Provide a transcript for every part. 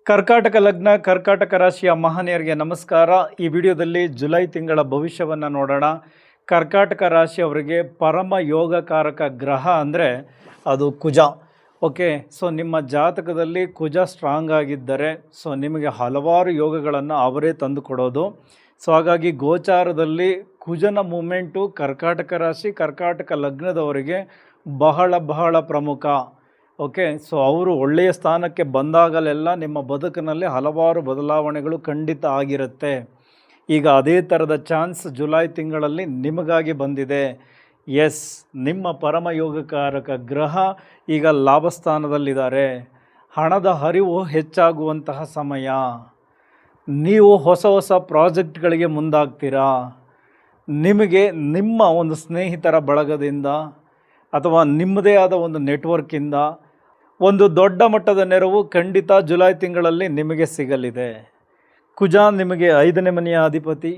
ಕರ್ಕಾಟಕ ಲಗ್ನ ಕರ್ಕಾಟಕ ರಾಶಿಯ ಮಹನೀಯರಿಗೆ ನಮಸ್ಕಾರ. ಈ ವಿಡಿಯೋದಲ್ಲಿ ಜುಲೈ ತಿಂಗಳ ಭವಿಷ್ಯವನ್ನು ನೋಡೋಣ. ಕರ್ಕಾಟಕ ರಾಶಿಯವರಿಗೆ ಪರಮ ಯೋಗಕಾರಕ ಗ್ರಹ ಅಂದರೆ ಅದು ಕುಜ. ಓಕೆ, ಸೊ ನಿಮ್ಮ ಜಾತಕದಲ್ಲಿ ಕುಜ ಸ್ಟ್ರಾಂಗ್ ಆಗಿದ್ದರೆ ನಿಮಗೆ ಹಲವಾರು ಯೋಗಗಳನ್ನು ಅವರೇ ತಂದು ಕೊಡೋದು. ಹಾಗಾಗಿ ಗೋಚಾರದಲ್ಲಿ ಕುಜನ ಮೂಮೆಂಟು ಕರ್ಕಾಟಕ ರಾಶಿ ಕರ್ಕಾಟಕ ಲಗ್ನದವರಿಗೆ ಬಹಳ ಪ್ರಮುಖ. ಓಕೆ, ಅವರು ಒಳ್ಳೆಯ ಸ್ಥಾನಕ್ಕೆ ಬಂದಾಗಲೆಲ್ಲ ನಿಮ್ಮ ಬದುಕಿನಲ್ಲಿ ಹಲವಾರು ಬದಲಾವಣೆಗಳು ಖಂಡಿತ ಆಗಿರುತ್ತೆ. ಈಗ ಅದೇ ಥರದ ಚಾನ್ಸ್ ಜುಲೈ ತಿಂಗಳಲ್ಲಿ ನಿಮಗಾಗಿ ಬಂದಿದೆ. ಎಸ್, ನಿಮ್ಮ ಪರಮ ಯೋಗಕಾರಕ ಗ್ರಹ ಈಗ ಲಾಭಸ್ಥಾನದಲ್ಲಿದ್ದಾರೆ. ಹಣದ ಹರಿವು ಹೆಚ್ಚಾಗುವಂತಹ ಸಮಯ. ನೀವು ಹೊಸ ಪ್ರಾಜೆಕ್ಟ್ಗಳಿಗೆ ಮುಂದಾಗ್ತೀರಾ. ನಿಮಗೆ ನಿಮ್ಮ ಒಂದು ಸ್ನೇಹಿತರ ಬಳಗದಿಂದ ಅಥವಾ ನಿಮ್ಮದೇ ಆದ ಒಂದು ನೆಟ್ವರ್ಕಿಂದ ಒಂದು ದೊಡ್ಡ ಮಟ್ಟದ ನೆರವು ಖಂಡಿತ ಜುಲೈ ತಿಂಗಳಲ್ಲಿ ನಿಮಗೆ ಸಿಗಲಿದೆ. ಕುಜ ನಿಮಗೆ 5ನೇ ಮನೆಯ ಅಧಿಪತಿ.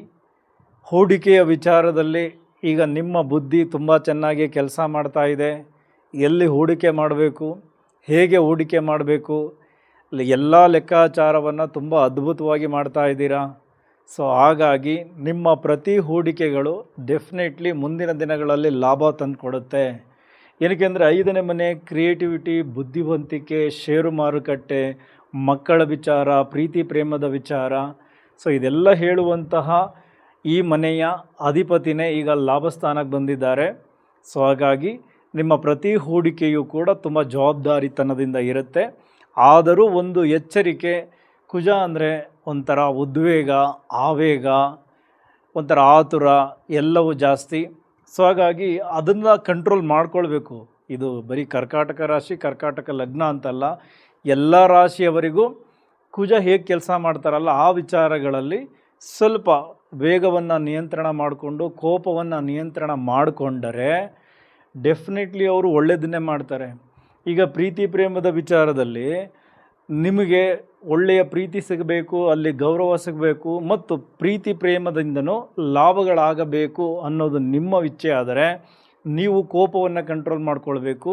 ಹೂಡಿಕೆಯ ವಿಚಾರದಲ್ಲಿ ಈಗ ನಿಮ್ಮ ಬುದ್ಧಿ ತುಂಬ ಚೆನ್ನಾಗಿ ಕೆಲಸ ಮಾಡ್ತಾ ಇದೆ. ಎಲ್ಲಿ ಹೂಡಿಕೆ ಮಾಡಬೇಕು, ಹೇಗೆ ಹೂಡಿಕೆ ಮಾಡಬೇಕು, ಎಲ್ಲ ಲೆಕ್ಕಾಚಾರವನ್ನು ತುಂಬ ಅದ್ಭುತವಾಗಿ ಮಾಡ್ತಾ ಇದ್ದೀರಾ. ಹಾಗಾಗಿ ನಿಮ್ಮ ಪ್ರತಿ ಹೂಡಿಕೆಗಳು ಡೆಫಿನೆಟ್ಲಿ ಮುಂದಿನ ದಿನಗಳಲ್ಲಿ ಲಾಭ ತಂದುಕೊಡುತ್ತೆ. ಏನಕ್ಕೆಂದರೆ 5ನೇ ಮನೆ ಕ್ರಿಯೇಟಿವಿಟಿ, ಬುದ್ಧಿವಂತಿಕೆ, ಷೇರು ಮಾರುಕಟ್ಟೆ, ಮಕ್ಕಳ ವಿಚಾರ, ಪ್ರೀತಿ ಪ್ರೇಮದ ವಿಚಾರ. ಇದೆಲ್ಲ ಹೇಳುವಂತಹ ಈ ಮನೆಯ ಅಧಿಪತಿನೇ ಈಗ ಲಾಭಸ್ಥಾನಕ್ಕೆ ಬಂದಿದ್ದಾರೆ. ಹಾಗಾಗಿ ನಿಮ್ಮ ಪ್ರತಿ ಹೂಡಿಕೆಯೂ ಕೂಡ ತುಂಬ ಜವಾಬ್ದಾರಿತನದಿಂದ ಇರುತ್ತೆ. ಆದರೂ ಒಂದು ಎಚ್ಚರಿಕೆ, ಕುಜ ಅಂದರೆ ಒಂಥರ ಉದ್ವೇಗ, ಆವೇಗ, ಒಂಥರ ಆತುರ ಎಲ್ಲವೂ ಜಾಸ್ತಿ. ಹಾಗಾಗಿ ಅದನ್ನು ಕಂಟ್ರೋಲ್ ಮಾಡ್ಕೊಳ್ಬೇಕು. ಇದು ಬರೀ ಕರ್ಕಾಟಕ ರಾಶಿ ಕರ್ಕಾಟಕ ಲಗ್ನ ಅಂತಲ್ಲ, ಎಲ್ಲ ರಾಶಿಯವರಿಗೂ ಕುಜ ಹೇಗೆ ಕೆಲಸ ಮಾಡ್ತಾರಲ್ಲ ಆ ವಿಚಾರಗಳಲ್ಲಿ ಸ್ವಲ್ಪ ವೇಗವನ್ನು ನಿಯಂತ್ರಣ ಮಾಡಿಕೊಂಡು ಕೋಪವನ್ನು ನಿಯಂತ್ರಣ ಮಾಡಿಕೊಂಡರೆ ಡೆಫಿನೆಟ್ಲಿ ಅವರು ಒಳ್ಳೆಯದನ್ನೇ ಮಾಡ್ತಾರೆ. ಈಗ ಪ್ರೀತಿ ಪ್ರೇಮದ ವಿಚಾರದಲ್ಲಿ ನಿಮಗೆ ಒಳ್ಳೆಯ ಪ್ರೀತಿ ಸಿಗಬೇಕು, ಅಲ್ಲಿ ಗೌರವ ಸಿಗಬೇಕು ಮತ್ತು ಪ್ರೀತಿ ಪ್ರೇಮದಿಂದನೂ ಲಾಭಗಳಾಗಬೇಕು ಅನ್ನೋದು ನಿಮ್ಮ ಇಚ್ಛೆ ಆದರೆ ನೀವು ಕೋಪವನ್ನು ಕಂಟ್ರೋಲ್ ಮಾಡ್ಕೊಳ್ಬೇಕು,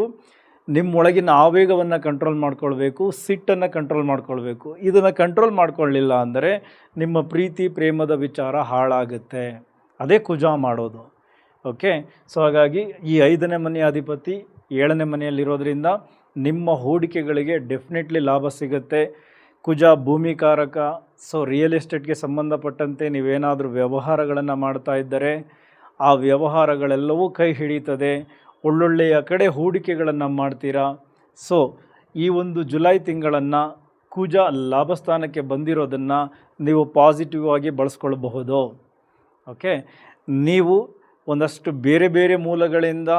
ನಿಮ್ಮೊಳಗಿನ ಆವೇಗವನ್ನು ಕಂಟ್ರೋಲ್ ಮಾಡ್ಕೊಳ್ಬೇಕು, ಸಿಟ್ಟನ್ನು ಕಂಟ್ರೋಲ್ ಮಾಡ್ಕೊಳ್ಬೇಕು. ಇದನ್ನು ಕಂಟ್ರೋಲ್ ಮಾಡ್ಕೊಳ್ಳಿಲ್ಲ ಅಂದರೆ ನಿಮ್ಮ ಪ್ರೀತಿ ಪ್ರೇಮದ ವಿಚಾರ ಹಾಳಾಗುತ್ತೆ. ಅದೇ ಕುಜ ಮಾಡೋದು. ಓಕೆ, ಹಾಗಾಗಿ ಈ 5ನೇ ಮನೆಯ ಅಧಿಪತಿ 7ನೇ ಮನೆಯಲ್ಲಿರೋದ್ರಿಂದ ನಿಮ್ಮ ಹೂಡಿಕೆಗಳಿಗೆ ಡೆಫಿನೆಟ್ಲಿ ಲಾಭ ಸಿಗುತ್ತೆ. ಕುಜ ಭೂಮಿಕಾರಕ. ರಿಯಲ್ ಎಸ್ಟೇಟ್ಗೆ ಸಂಬಂಧಪಟ್ಟಂತೆ ನೀವೇನಾದರೂ ವ್ಯವಹಾರಗಳನ್ನು ಮಾಡ್ತಾ ಇದ್ದರೆ ಆ ವ್ಯವಹಾರಗಳೆಲ್ಲವೂ ಕೈ ಹಿಡಿತದೆ. ಒಳ್ಳೊಳ್ಳೆಯ ಕಡೆ ಹೂಡಿಕೆಗಳನ್ನು ಮಾಡ್ತೀರಾ. ಈ ಒಂದು ಜುಲೈ ತಿಂಗಳನ್ನು ಕುಜ ಲಾಭಸ್ಥಾನಕ್ಕೆ ಬಂದಿರೋದನ್ನು ನೀವು ಪಾಸಿಟಿವ್ ಆಗಿ ಬಳಸ್ಕೊಳ್ಬಹುದು. ಓಕೆ, ನೀವು ಒಂದಷ್ಟು ಬೇರೆ ಮೂಲಗಳಿಂದ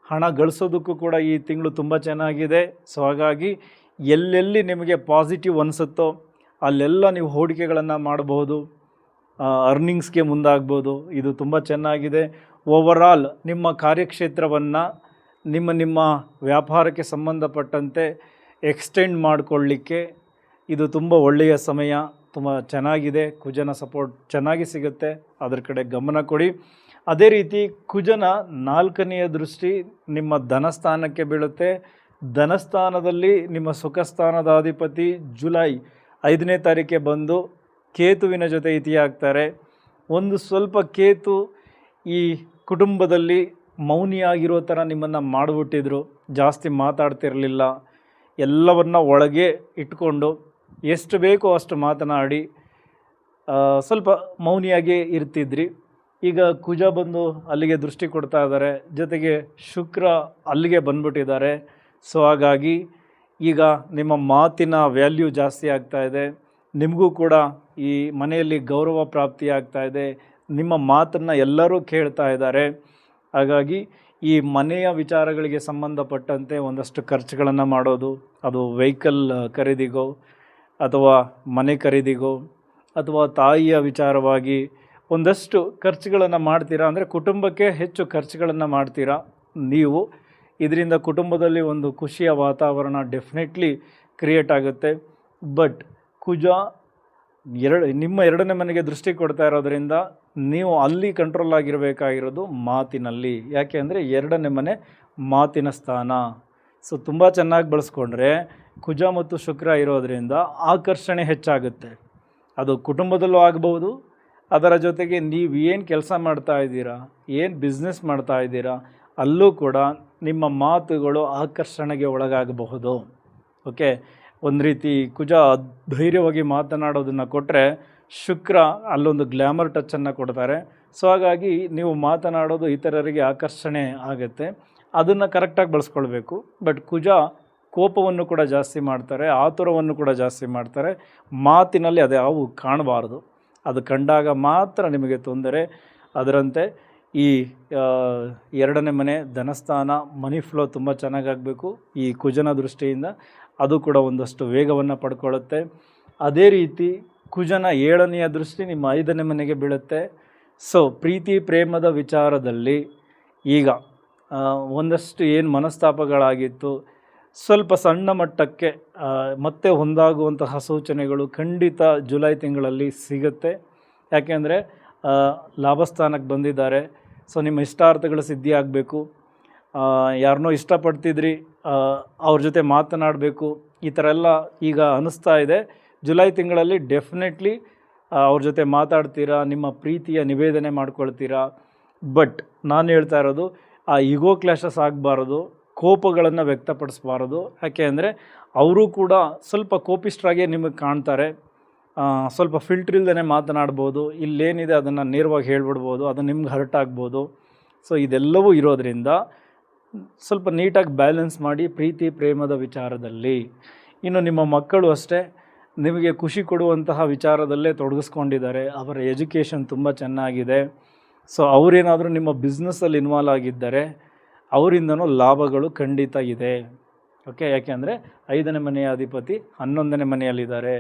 ಹಣ ಗಳಿಸೋದಕ್ಕೂ ಕೂಡ ಈ ತಿಂಗಳು ತುಂಬ ಚೆನ್ನಾಗಿದೆ. ಹಾಗಾಗಿ ಎಲ್ಲೆಲ್ಲಿ ನಿಮಗೆ ಪಾಸಿಟಿವ್ ಅನಿಸುತ್ತೋ ಅಲ್ಲೆಲ್ಲ ನೀವು ಹೂಡಿಕೆಗಳನ್ನು ಮಾಡಬಹುದು, ಅರ್ನಿಂಗ್ಸ್ಗೆ ಮುಂದಾಗ್ಬೋದು. ಇದು ತುಂಬ ಚೆನ್ನಾಗಿದೆ. ಓವರಾಲ್ ನಿಮ್ಮ ಕಾರ್ಯಕ್ಷೇತ್ರವನ್ನು ನಿಮ್ಮ ವ್ಯಾಪಾರಕ್ಕೆ ಸಂಬಂಧಪಟ್ಟಂತೆ ಎಕ್ಸ್ಟೆಂಡ್ ಮಾಡಿಕೊಳ್ಳಿಕ್ಕೆ ಇದು ತುಂಬ ಒಳ್ಳೆಯ ಸಮಯ. ತುಂಬ ಚೆನ್ನಾಗಿದೆ. ಕುಜನ ಸಪೋರ್ಟ್ ಚೆನ್ನಾಗಿ ಸಿಗುತ್ತೆ, ಅದರ ಕಡೆ ಗಮನ ಕೊಡಿ. ಅದೇ ರೀತಿ ಕುಜನ 4ನೆಯ ದೃಷ್ಟಿ ನಿಮ್ಮ ಧನಸ್ಥಾನಕ್ಕೆ ಬೀಳುತ್ತೆ. ಧನಸ್ಥಾನದಲ್ಲಿ ನಿಮ್ಮ ಸುಖಸ್ಥಾನದ ಅಧಿಪತಿ ಜುಲೈ 5ನೇ ತಾರೀಕೆ ಬಂದು ಕೇತುವಿನ ಜೊತೆ ಇತಿಯಾಗ್ತಾರೆ. ಒಂದು ಸ್ವಲ್ಪ ಕೇತು ಈ ಕುಟುಂಬದಲ್ಲಿ ಮೌನಿಯಾಗಿರೋ ಥರ ನಿಮ್ಮನ್ನು ಮಾಡಿಬಿಟ್ಟಿದ್ರು. ಜಾಸ್ತಿ ಮಾತಾಡ್ತಿರಲಿಲ್ಲ, ಎಲ್ಲವನ್ನ ಒಳಗೆ ಇಟ್ಕೊಂಡು ಎಷ್ಟು ಬೇಕೋ ಅಷ್ಟು ಮಾತನಾಡಿ ಸ್ವಲ್ಪ ಮೌನಿಯಾಗಿ ಇರ್ತಿದ್ರಿ. ಈಗ ಕುಜ ಬಂದು ಅಲ್ಲಿಗೆ ದೃಷ್ಟಿ ಕೊಡ್ತಾ ಇದ್ದಾರೆ, ಜೊತೆಗೆ ಶುಕ್ರ ಅಲ್ಲಿಗೆ ಬಂದ್ಬಿಟ್ಟಿದ್ದಾರೆ. ಹಾಗಾಗಿ ಈಗ ನಿಮ್ಮ ಮಾತಿನ ವ್ಯಾಲ್ಯೂ ಜಾಸ್ತಿ ಆಗ್ತಾ ಇದೆ. ನಿಮಗೂ ಕೂಡ ಈ ಮನೆಯಲ್ಲಿ ಗೌರವ ಪ್ರಾಪ್ತಿ ಆಗ್ತಾ ಇದೆ. ನಿಮ್ಮ ಮಾತನ್ನು ಎಲ್ಲರೂ ಕೇಳ್ತಾ ಇದ್ದಾರೆ. ಹಾಗಾಗಿ ಈ ಮನೆಯ ವಿಚಾರಗಳಿಗೆ ಸಂಬಂಧಪಟ್ಟಂತೆ ಒಂದಷ್ಟು ಖರ್ಚುಗಳನ್ನು ಮಾಡೋದು, ಅದು ವೆಹಿಕಲ್ ಖರೀದಿಗೋ ಅಥವಾ ಮನೆ ಖರೀದಿಗೋ ಅಥವಾ ತಾಯಿಯ ವಿಚಾರವಾಗಿ ಒಂದಷ್ಟು ಖರ್ಚುಗಳನ್ನು ಮಾಡ್ತೀರಾ. ಅಂದರೆ ಕುಟುಂಬಕ್ಕೆ ಹೆಚ್ಚು ಖರ್ಚುಗಳನ್ನು ಮಾಡ್ತೀರಾ ನೀವು. ಇದರಿಂದ ಕುಟುಂಬದಲ್ಲಿ ಒಂದು ಖುಷಿಯ ವಾತಾವರಣ ಡೆಫಿನೆಟ್ಲಿ ಕ್ರಿಯೇಟ್ ಆಗುತ್ತೆ. ಬಟ್ ಕುಜ ನಿಮ್ಮ 2ನೇ ಮನೆಗೆ ದೃಷ್ಟಿ ಕೊಡ್ತಾ ಇರೋದ್ರಿಂದ ನೀವು ಅಲ್ಲಿ ಕಂಟ್ರೋಲ್ ಆಗಿರಬೇಕಾಗಿರೋದು ಮಾತಿನಲ್ಲಿ. ಯಾಕೆ ಅಂದರೆ 2ನೇ ಮನೆ ಮಾತಿನ ಸ್ಥಾನ. ಸೊ ತುಂಬ ಚೆನ್ನಾಗಿ ಬಳಸ್ಕೊಂಡ್ರೆ ಕುಜ ಮತ್ತು ಶುಕ್ರ ಇರೋದರಿಂದ ಆಕರ್ಷಣೆ ಹೆಚ್ಚಾಗುತ್ತೆ. ಅದು ಕುಟುಂಬದಲ್ಲೂ ಆಗ್ಬೋದು, ಅದರ ಜೊತೆಗೆ ನೀವು ಏನು ಕೆಲಸ ಮಾಡ್ತಾ ಇದ್ದೀರಾ, ಏನು ಬಿಸ್ನೆಸ್ ಮಾಡ್ತಾ ಇದ್ದೀರಾ, ಅಲ್ಲೂ ಕೂಡ ನಿಮ್ಮ ಮಾತುಗಳು ಆಕರ್ಷಣೆಗೆ ಒಳಗಾಗಬಹುದು. ಓಕೆ, ಒಂದು ರೀತಿ ಕುಜ ಧೈರ್ಯವಾಗಿ ಮಾತನಾಡೋದನ್ನು ಕೊಟ್ಟರೆ ಶುಕ್ರ ಅಲ್ಲೊಂದು ಗ್ಲ್ಯಾಮರ್ ಟಚ್ಚನ್ನು ಕೊಡ್ತಾರೆ. ಸೊ ಹಾಗಾಗಿ ನೀವು ಮಾತನಾಡೋದು ಇತರರಿಗೆ ಆಕರ್ಷಣೆ ಆಗುತ್ತೆ. ಅದನ್ನು ಕರೆಕ್ಟಾಗಿ ಬಳಸ್ಕೊಳ್ಬೇಕು. ಬಟ್ ಕುಜ ಕೋಪವನ್ನು ಕೂಡ ಜಾಸ್ತಿ ಮಾಡ್ತಾರೆ, ಆತುರವನ್ನು ಕೂಡ ಜಾಸ್ತಿ ಮಾಡ್ತಾರೆ. ಮಾತಿನಲ್ಲಿ ಅದು ಯಾವ ಕಾಣಬಾರ್ದು, ಅದು ಕಂಡಾಗ ಮಾತ್ರ ನಿಮಗೆ ತೊಂದರೆ. ಅದರಂತೆ ಈ 2ನೇ ಮನೆ ಧನಸ್ಥಾನ, ಮನಿ ಫ್ಲೋ ತುಂಬ ಚೆನ್ನಾಗಾಗಬೇಕು ಈ ಕುಜನ ದೃಷ್ಟಿಯಿಂದ. ಅದು ಕೂಡ ಒಂದಷ್ಟು ವೇಗವನ್ನು ಪಡ್ಕೊಳ್ಳುತ್ತೆ. ಅದೇ ರೀತಿ ಕುಜನ 7ನೆಯ ದೃಷ್ಟಿ ನಿಮ್ಮ 5ನೇ ಮನೆಗೆ ಬೀಳುತ್ತೆ. ಸೊ ಪ್ರೀತಿ ಪ್ರೇಮದ ವಿಚಾರದಲ್ಲಿ ಈಗ ಒಂದಷ್ಟು ಏನು ಮನಸ್ತಾಪಗಳಾಗಿತ್ತು, ಸ್ವಲ್ಪ ಸಣ್ಣ ಮಟ್ಟಕ್ಕೆ ಮತ್ತೆ ಹೊಂದಾಗುವಂತಹ ಸೂಚನೆಗಳು ಖಂಡಿತ ಜುಲೈ ತಿಂಗಳಲ್ಲಿ ಸಿಗುತ್ತೆ. ಯಾಕೆಂದರೆ ಲಾಭಸ್ಥಾನಕ್ಕೆ ಬಂದಿದ್ದಾರೆ. ಸೊ ನಿಮ್ಮ ಇಷ್ಟಾರ್ಥಗಳು ಸಿದ್ಧಿ ಆಗಬೇಕು. ಯಾರನ್ನೋ ಇಷ್ಟಪಡ್ತಿದ್ರಿ, ಅವ್ರ ಜೊತೆ ಮಾತನಾಡಬೇಕು, ಈ ಥರ ಎಲ್ಲ ಈಗ ಅನ್ನಿಸ್ತಾ ಇದೆ. ಜುಲೈ ತಿಂಗಳಲ್ಲಿ ಡೆಫಿನೆಟ್ಲಿ ಅವ್ರ ಜೊತೆ ಮಾತಾಡ್ತೀರಾ, ನಿಮ್ಮ ಪ್ರೀತಿಯ ನಿವೇದನೆ ಮಾಡ್ಕೊಳ್ತೀರಾ. ಬಟ್ ನಾನು ಹೇಳ್ತಾ ಇರೋದು ಆ ಈಗೋ ಕ್ಲಾಶಸ್ ಆಗಬಾರ್ದು, ಕೋಪಗಳನ್ನು ವ್ಯಕ್ತಪಡಿಸಬಾರ್ದು. ಯಾಕೆ ಅಂದರೆ ಅವರು ಕೂಡ ಸ್ವಲ್ಪ ಕೋಪಿಷ್ಠರಾಗೆ ನಿಮಗೆ ಕಾಣ್ತಾರೆ. ಸ್ವಲ್ಪ ಫಿಲ್ಟ್ರ್ ಇಲ್ದೇ ಮಾತನಾಡ್ಬೋದು, ಇಲ್ಲೇನಿದೆ ಅದನ್ನು ನೇರವಾಗಿ ಹೇಳ್ಬಿಡ್ಬೋದು, ಅದು ನಿಮ್ಗೆ ಹರ್ಟ್ ಆಗ್ಬೋದು. ಸೊ ಇದೆಲ್ಲವೂ ಇರೋದರಿಂದ ಸ್ವಲ್ಪ ನೀಟಾಗಿ ಬ್ಯಾಲೆನ್ಸ್ ಮಾಡಿ ಪ್ರೀತಿ ಪ್ರೇಮದ ವಿಚಾರದಲ್ಲಿ. ಇನ್ನು ನಿಮ್ಮ ಮಕ್ಕಳು ಅಷ್ಟೇ ನಿಮಗೆ ಖುಷಿ ಕೊಡುವಂತಹ ವಿಚಾರದಲ್ಲೇ ತೊಡಗಿಸ್ಕೊಂಡಿದ್ದಾರೆ. ಅವರ ಎಜುಕೇಷನ್ ತುಂಬ ಚೆನ್ನಾಗಿದೆ. ಸೊ ಅವರೇನಾದರೂ ನಿಮ್ಮ ಬಿಸ್ನೆಸ್ಸಲ್ಲಿ ಇನ್ವಾಲ್ವ್ ಆಗಿದ್ದರೆ ಅವರಿಂದನೂ ಲಾಭಗಳು ಖಂಡಿತ ಇದೆ. ಓಕೆ, ಯಾಕೆಂದರೆ 5ನೇ ಮನೆಯ ಅಧಿಪತಿ 11ನೇ ಮನೆಯಲ್ಲಿದ್ದಾರೆ.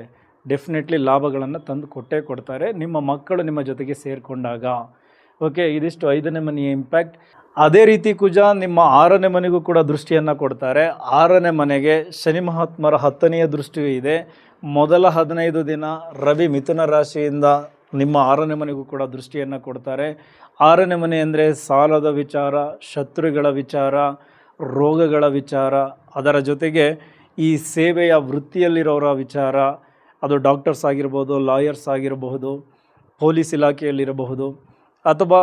ಡೆಫಿನೆಟ್ಲಿ ಲಾಭಗಳನ್ನು ತಂದು ಕೊಟ್ಟೇ ಕೊಡ್ತಾರೆ ನಿಮ್ಮ ಮಕ್ಕಳು ನಿಮ್ಮ ಜೊತೆಗೆ ಸೇರಿಕೊಂಡಾಗ. ಓಕೆ, ಇದಿಷ್ಟು 5ನೇ ಮನೆಯ ಇಂಪ್ಯಾಕ್ಟ್. ಅದೇ ರೀತಿ ಕುಜ ನಿಮ್ಮ 6ನೇ ಮನೆಗೂ ಕೂಡ ದೃಷ್ಟಿಯನ್ನು ಕೊಡ್ತಾರೆ. 6ನೇ ಮನೆಗೆ ಶನಿ ಮಹಾತ್ಮರ 10ನೆಯ ದೃಷ್ಟಿಯೂ ಇದೆ. ಮೊದಲ 15 ದಿನ ರವಿ ಮಿಥುನ ರಾಶಿಯಿಂದ ನಿಮ್ಮ 6ನೇ ಮನೆಗೂ ಕೂಡ ದೃಷ್ಟಿಯನ್ನು ಕೊಡ್ತಾರೆ. 6ನೇ ಮನೆ ಅಂದರೆ ಸಾಲದ ವಿಚಾರ, ಶತ್ರುಗಳ ವಿಚಾರ, ರೋಗಗಳ ವಿಚಾರ, ಅದರ ಜೊತೆಗೆ ಈ ಸೇವೆಯ ವೃತ್ತಿಯಲ್ಲಿರೋರ ವಿಚಾರ. ಅದು ಡಾಕ್ಟರ್ಸ್ ಆಗಿರ್ಬೋದು, ಲಾಯರ್ಸ್ ಆಗಿರಬಹುದು, ಪೊಲೀಸ್ ಇಲಾಖೆಯಲ್ಲಿರಬಹುದು, ಅಥವಾ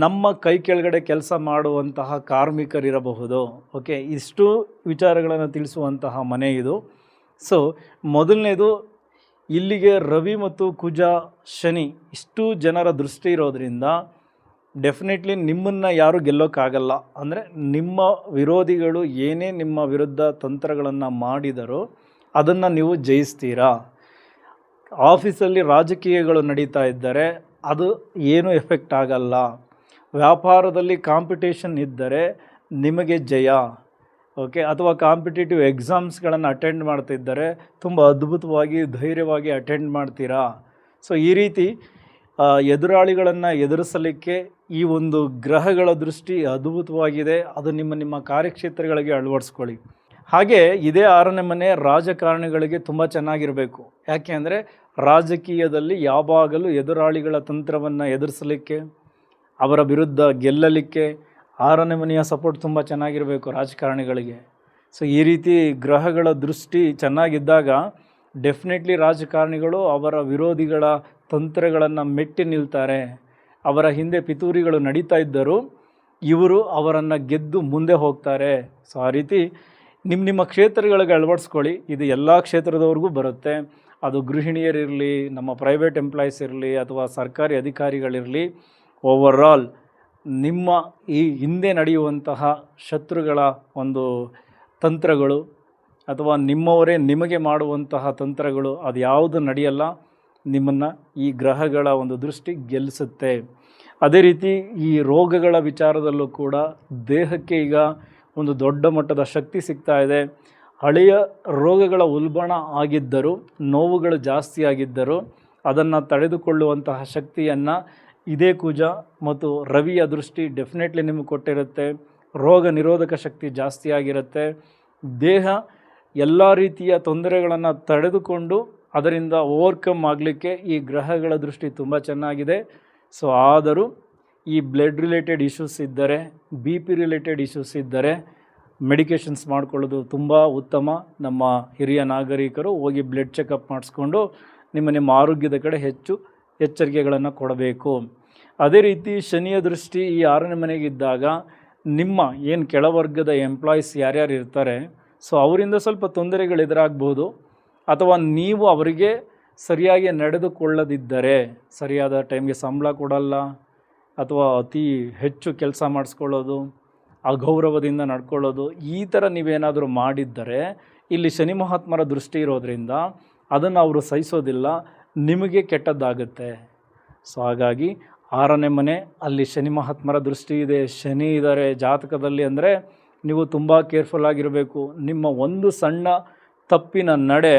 ನಮ್ಮ ಕೈ ಕೆಳಗಡೆ ಕೆಲಸ ಮಾಡುವಂತಹ ಕಾರ್ಮಿಕರಿರಬಹುದು. ಓಕೆ, ಇಷ್ಟು ವಿಚಾರಗಳನ್ನು ತಿಳಿಸುವಂತಹ ಮನೆ ಇದು. ಸೊ ಮೊದಲನೇದು ಇಲ್ಲಿಗೆ ರವಿ ಮತ್ತು ಕುಜ ಶನಿ ಇಷ್ಟು ಜನರ ದೃಷ್ಟಿ ಇರೋದರಿಂದ ಡೆಫಿನೆಟ್ಲಿ ನಿಮ್ಮನ್ನು ಯಾರೂ ಗೆಲ್ಲೋಕ್ಕಾಗಲ್ಲ. ಅಂದರೆ ನಿಮ್ಮ ವಿರೋಧಿಗಳು ಏನೇ ನಿಮ್ಮ ವಿರುದ್ಧ ತಂತ್ರಗಳನ್ನು ಮಾಡಿದರೋ ಅದನ್ನು ನೀವು ಜಯಿಸ್ತೀರಾ. ಆಫೀಸಲ್ಲಿ ರಾಜಕೀಯಗಳು ನಡೀತಾ ಇದ್ದರೆ ಅದು ಏನೂ ಎಫೆಕ್ಟ್ ಆಗಲ್ಲ. ವ್ಯಾಪಾರದಲ್ಲಿ ಕಾಂಪಿಟೇಷನ್ ಇದ್ದರೆ ನಿಮಗೆ ಜಯ. ಓಕೆ, ಅಥವಾ ಕಾಂಪಿಟೇಟಿವ್ ಎಕ್ಸಾಮ್ಸ್ಗಳನ್ನು ಅಟೆಂಡ್ ಮಾಡ್ತಿದ್ದರೆ ತುಂಬ ಅದ್ಭುತವಾಗಿ ಧೈರ್ಯವಾಗಿ ಅಟೆಂಡ್ ಮಾಡ್ತೀರಾ. ಸೊ ಈ ರೀತಿ ಎದುರಾಳಿಗಳನ್ನು ಎದುರಿಸಲಿಕ್ಕೆ ಈ ಒಂದು ಗ್ರಹಗಳ ದೃಷ್ಟಿ ಅದ್ಭುತವಾಗಿದೆ. ಅದು ನಿಮ್ಮ ಕಾರ್ಯಕ್ಷೇತ್ರಗಳಿಗೆ ಅಳವಡಿಸ್ಕೊಳ್ಳಿ. ಹಾಗೆ ಇದೇ 6ನೇ ಮನೆ ರಾಜಕಾರಣಿಗಳಿಗೆ ತುಂಬ ಚೆನ್ನಾಗಿರಬೇಕು. ಯಾಕೆ ಅಂದರೆ ರಾಜಕೀಯದಲ್ಲಿ ಯಾವಾಗಲೂ ಎದುರಾಳಿಗಳ ತಂತ್ರವನ್ನು ಎದುರಿಸಲಿಕ್ಕೆ, ಅವರ ವಿರುದ್ಧ ಗೆಲ್ಲಲಿಕ್ಕೆ 6ನೇ ಮನೆಯ ಸಪೋರ್ಟ್ ತುಂಬ ಚೆನ್ನಾಗಿರಬೇಕು ರಾಜಕಾರಣಿಗಳಿಗೆ. ಸೊ ಈ ರೀತಿ ಗ್ರಹಗಳ ದೃಷ್ಟಿ ಚೆನ್ನಾಗಿದ್ದಾಗ ಡೆಫಿನೆಟ್ಲಿ ರಾಜಕಾರಣಿಗಳು ಅವರ ವಿರೋಧಿಗಳ ತಂತ್ರಗಳನ್ನು ಮೆಟ್ಟಿ ನಿಲ್ತಾರೆ. ಅವರ ಹಿಂದೆ ಪಿತೂರಿಗಳು ನಡೀತಾ ಇದ್ದರೂ ಇವರು ಅವರನ್ನು ಗೆದ್ದು ಮುಂದೆ ಹೋಗ್ತಾರೆ. ಸೊ ಆ ರೀತಿ ನಿಮ್ಮ ಕ್ಷೇತ್ರಗಳಿಗೆ ಅಳವಡಿಸ್ಕೊಳ್ಳಿ. ಇದು ಎಲ್ಲ ಕ್ಷೇತ್ರದವ್ರಿಗೂ ಬರುತ್ತೆ. ಅದು ಗೃಹಿಣಿಯರಿರಲಿ, ನಮ್ಮ ಪ್ರೈವೇಟ್ ಎಂಪ್ಲಾಯೀಸ್ ಇರಲಿ, ಅಥವಾ ಸರ್ಕಾರಿ ಅಧಿಕಾರಿಗಳಿರಲಿ. ಓವರಾಲ್ ನಿಮ್ಮ ಈ ಹಿಂದೆ ನಡೆಯುವಂತಹ ಶತ್ರುಗಳ ಒಂದು ತಂತ್ರಗಳು ಅಥವಾ ನಿಮ್ಮವರೇ ನಿಮಗೆ ಮಾಡುವಂತಹ ತಂತ್ರಗಳು ಅದು ಯಾವುದು ನಡೆಯಲ್ಲ. ನಿಮ್ಮನ್ನು ಈ ಗ್ರಹಗಳ ಒಂದು ದೃಷ್ಟಿ ಗೆಲ್ಲಿಸುತ್ತೆ. ಅದೇ ರೀತಿ ಈ ರೋಗಗಳ ವಿಚಾರದಲ್ಲೂ ಕೂಡ ದೇಹಕ್ಕೆ ಈಗ ಒಂದು ದೊಡ್ಡ ಮಟ್ಟದ ಶಕ್ತಿ ಸಿಗ್ತಾ ಇದೆ. ಹಳೆಯ ರೋಗಗಳ ಉಲ್ಬಣ ಆಗಿದ್ದರೂ, ನೋವುಗಳು ಜಾಸ್ತಿ ಆಗಿದ್ದರೂ ಅದನ್ನು ತಡೆದುಕೊಳ್ಳುವಂತಹ ಶಕ್ತಿಯನ್ನು ಇದೇ ಕುಜ ಮತ್ತು ರವಿಯ ದೃಷ್ಟಿ ಡೆಫಿನೆಟ್ಲಿ ನಿಮಗೆ ಕೊಟ್ಟಿರುತ್ತೆ. ರೋಗ ನಿರೋಧಕ ಶಕ್ತಿ ಜಾಸ್ತಿ ಆಗಿರುತ್ತೆ. ದೇಹ ಎಲ್ಲ ರೀತಿಯ ತೊಂದರೆಗಳನ್ನು ತಡೆದುಕೊಂಡು ಅದರಿಂದ ಓವರ್ಕಮ್ ಆಗಲಿಕ್ಕೆ ಈ ಗ್ರಹಗಳ ದೃಷ್ಟಿ ತುಂಬ ಚೆನ್ನಾಗಿದೆ. ಸೊ ಆದರೂ ಈ ಬ್ಲಡ್ ರಿಲೇಟೆಡ್ ಇಶ್ಯೂಸ್ ಇದ್ದರೆ, ಬಿ ಪಿ ರಿಲೇಟೆಡ್ ಇಶ್ಯೂಸ್ ಇದ್ದರೆ ಮೆಡಿಕೇಷನ್ಸ್ ಮಾಡ್ಕೊಳ್ಳೋದು ತುಂಬ ಉತ್ತಮ. ನಮ್ಮ ಹಿರಿಯ ನಾಗರಿಕರು ಹೋಗಿ ಬ್ಲಡ್ ಚೆಕಪ್ ಮಾಡಿಸ್ಕೊಂಡು ನಿಮ್ಮ ಆರೋಗ್ಯದ ಕಡೆ ಹೆಚ್ಚು ಎಚ್ಚರಿಕೆಗಳನ್ನು ಕೊಡಬೇಕು. ಅದೇ ರೀತಿ ಶನಿಯ ದೃಷ್ಟಿ ಈ 6ನೇ ಮನೆಗಿದ್ದಾಗ ನಿಮ್ಮ ಏನು ಕೆಳವರ್ಗದ ಎಂಪ್ಲಾಯೀಸ್ ಯಾರ್ಯಾರು ಇರ್ತಾರೆ, ಸೊ ಅವರಿಂದ ಸ್ವಲ್ಪ ತೊಂದರೆಗಳು ಎದುರಾಗ್ಬೋದು. ಅಥವಾ ನೀವು ಅವರಿಗೆ ಸರಿಯಾಗಿ ನಡೆದುಕೊಳ್ಳದಿದ್ದರೆ, ಸರಿಯಾದ ಟೈಮ್ಗೆ ಸಂಬಳ ಕೊಡಲ್ಲ ಅಥವಾ ಅತಿ ಹೆಚ್ಚು ಕೆಲಸ ಮಾಡಿಸ್ಕೊಳ್ಳೋದು, ಅಗೌರವದಿಂದ ನಡ್ಕೊಳ್ಳೋದು, ಈ ಥರ ನೀವೇನಾದರೂ ಮಾಡಿದ್ದರೆ ಇಲ್ಲಿ ಶನಿ ಮಹಾತ್ಮರ ದೃಷ್ಟಿ ಇರೋದರಿಂದ ಅದನ್ನು ಅವರು ಸಹಿಸೋದಿಲ್ಲ, ನಿಮಗೆ ಕೆಟ್ಟದ್ದಾಗುತ್ತೆ. ಸೊ ಹಾಗಾಗಿ 6ನೇ ಮನೆ ಅಲ್ಲಿ ಶನಿ ಮಹಾತ್ಮರ ದೃಷ್ಟಿ ಇದೆ, ಶನಿ ಇದ್ದಾರೆ ಜಾತಕದಲ್ಲಿ ಅಂದರೆ ನೀವು ತುಂಬ ಕೇರ್ಫುಲ್ ಆಗಿರಬೇಕು. ನಿಮ್ಮ ಒಂದು ಸಣ್ಣ ತಪ್ಪಿನ ನಡೆ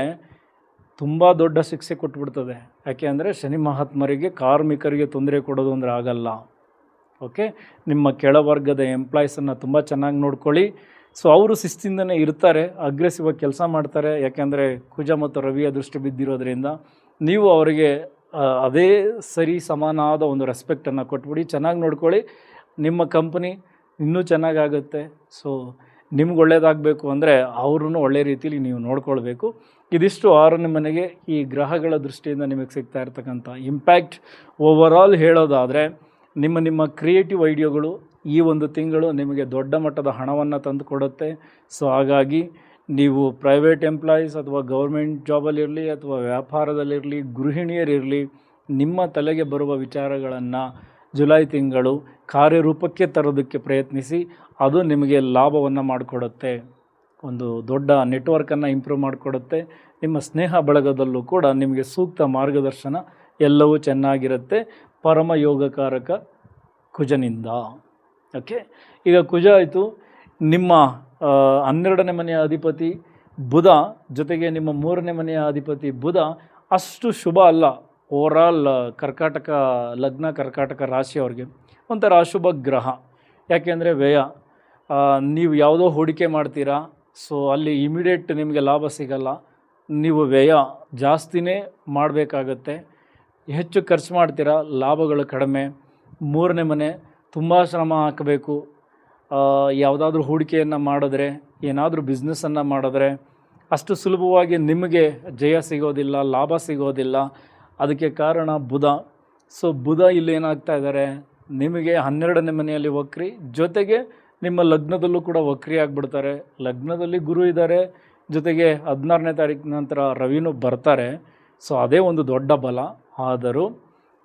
ತುಂಬ ದೊಡ್ಡ ಶಿಕ್ಷೆ ಕೊಟ್ಬಿಡ್ತದೆ. ಯಾಕೆ ಅಂದರೆ ಶನಿ ಮಹಾತ್ಮರಿಗೆ ಕಾರ್ಮಿಕರಿಗೆ ತೊಂದರೆ ಕೊಡೋದು ಅಂದರೆ ಆಗಲ್ಲ. ಓಕೆ, ನಿಮ್ಮ ಕೆಳವರ್ಗದ ಎಂಪ್ಲಾಯೀಸನ್ನು ತುಂಬ ಚೆನ್ನಾಗಿ ನೋಡ್ಕೊಳ್ಳಿ. ಸೊ ಅವರು ಶಿಸ್ತಿಂದನೇ ಇರ್ತಾರೆ, ಅಗ್ರೆಸಿವ್ ಆಗಿ ಕೆಲಸ ಮಾಡ್ತಾರೆ. ಯಾಕೆಂದರೆ ಕುಜ ಮತ್ತು ರವಿಯ ದೃಷ್ಟಿ ಬಿದ್ದಿರೋದ್ರಿಂದ ನೀವು ಅವರಿಗೆ ಅದೇ ಸರಿ ಸಮಾನವಾದ ಒಂದು ರೆಸ್ಪೆಕ್ಟನ್ನು ಕೊಟ್ಬಿಡಿ, ಚೆನ್ನಾಗಿ ನೋಡ್ಕೊಳ್ಳಿ. ನಿಮ್ಮ ಕಂಪನಿ ಇನ್ನೂ ಚೆನ್ನಾಗಾಗುತ್ತೆ. ಸೊ ನಿಮ್ಗೆ ಒಳ್ಳೆಯದಾಗಬೇಕು ಅಂದರೆ ಅವ್ರನ್ನೂ ಒಳ್ಳೆ ರೀತಿಯಲ್ಲಿ ನೀವು ನೋಡ್ಕೊಳ್ಬೇಕು. ಇದಿಷ್ಟು 6ನೇ ಮನೆಗೆ ಈ ಗ್ರಹಗಳ ದೃಷ್ಟಿಯಿಂದ ನಿಮಗೆ ಸಿಗ್ತಾ ಇರ್ತಕ್ಕಂಥ ಇಂಪ್ಯಾಕ್ಟ್. ಓವರಾಲ್ ಹೇಳೋದಾದರೆ ನಿಮ್ಮ ಕ್ರಿಯೇಟಿವ್ ಐಡಿಯಾಗಳು ಈ ಒಂದು ತಿಂಗಳು ನಿಮಗೆ ದೊಡ್ಡ ಮಟ್ಟದ ಹಣವನ್ನು ತಂದು ಕೊಡುತ್ತೆ. ಸೊ ಹಾಗಾಗಿ ನೀವು ಪ್ರೈವೇಟ್ ಎಂಪ್ಲಾಯೀಸ್ ಅಥವಾ ಗೌರ್ಮೆಂಟ್ ಜಾಬಲ್ಲಿರಲಿ ಅಥವಾ ವ್ಯಾಪಾರದಲ್ಲಿರಲಿ, ಗೃಹಿಣಿಯರಿರಲಿ, ನಿಮ್ಮ ತಲೆಗೆ ಬರುವ ವಿಚಾರಗಳನ್ನು ಜುಲೈ ತಿಂಗಳು ಕಾರ್ಯರೂಪಕ್ಕೆ ತರೋದಕ್ಕೆ ಪ್ರಯತ್ನಿಸಿ. ಅದು ನಿಮಗೆ ಲಾಭವನ್ನು ಮಾಡಿಕೊಡುತ್ತೆ, ಒಂದು ದೊಡ್ಡ ನೆಟ್ವರ್ಕನ್ನು ಇಂಪ್ರೂವ್ ಮಾಡಿಕೊಡುತ್ತೆ. ನಿಮ್ಮ ಸ್ನೇಹ ಬಳಗದಲ್ಲೂ ಕೂಡ ನಿಮಗೆ ಸೂಕ್ತ ಮಾರ್ಗದರ್ಶನ ಎಲ್ಲವೂ ಚೆನ್ನಾಗಿರುತ್ತೆ ಪರಮ ಯೋಗಕಾರಕ ಕುಜನಿಂದ. ಓಕೆ, ಈಗ ಕುಜ ಆಯಿತು. ನಿಮ್ಮ 12ನೇ ಮನೆಯ ಅಧಿಪತಿ ಬುಧ, ಜೊತೆಗೆ ನಿಮ್ಮ 3ನೇ ಮನೆಯ ಅಧಿಪತಿ ಬುಧ ಅಷ್ಟು ಶುಭ ಅಲ್ಲ. ಓವರಾಲ್ ಕರ್ಕಾಟಕ ಲಗ್ನ, ಕರ್ಕಾಟಕ ರಾಶಿಯವ್ರಿಗೆ ಒಂಥರ ಅಶುಭ ಗ್ರಹ. ಯಾಕೆಂದರೆ ವ್ಯಯ, ನೀವು ಯಾವುದೋ ಹೂಡಿಕೆ ಮಾಡ್ತೀರಾ, ಸೊ ಅಲ್ಲಿ ಇಮಿಡಿಯೇಟ್ ನಿಮಗೆ ಲಾಭ ಸಿಗಲ್ಲ, ನೀವು ವ್ಯಯ ಜಾಸ್ತಿನೇ ಮಾಡಬೇಕಾಗತ್ತೆ, ಹೆಚ್ಚು ಖರ್ಚು ಮಾಡ್ತೀರಾ, ಲಾಭಗಳು ಕಡಿಮೆ. 3ನೇ ಮನೆ ತುಂಬ ಶ್ರಮ ಹಾಕಬೇಕು. ಯಾವುದಾದ್ರೂ ಹೂಡಿಕೆಯನ್ನು ಮಾಡಿದ್ರೆ, ಏನಾದರೂ ಬಿಸ್ನೆಸ್ಸನ್ನು ಮಾಡಿದ್ರೆ ಅಷ್ಟು ಸುಲಭವಾಗಿ ನಿಮಗೆ ಜಯ ಸಿಗೋದಿಲ್ಲ, ಲಾಭ ಸಿಗೋದಿಲ್ಲ. ಅದಕ್ಕೆ ಕಾರಣ ಬುಧ. ಸೊ ಬುಧ ಇಲ್ಲಿ ಏನಾಗ್ತಾ ಇದ್ದಾರೆ, ನಿಮಗೆ 12ನೇ ಮನೆಯಲ್ಲಿ ವಕ್ರಿ, ಜೊತೆಗೆ ನಿಮ್ಮ ಲಗ್ನದಲ್ಲೂ ಕೂಡ ವಕ್ರಿ ಆಗಿಬಿಡ್ತಾರೆ. ಲಗ್ನದಲ್ಲಿ ಗುರು ಇದ್ದಾರೆ, ಜೊತೆಗೆ 16ನೇ ತಾರೀಕಿನ ನಂತರ ರವಿನೂ ಬರ್ತಾರೆ. ಸೊ ಅದೇ ಒಂದು ದೊಡ್ಡ ಬಲ. ಆದರೂ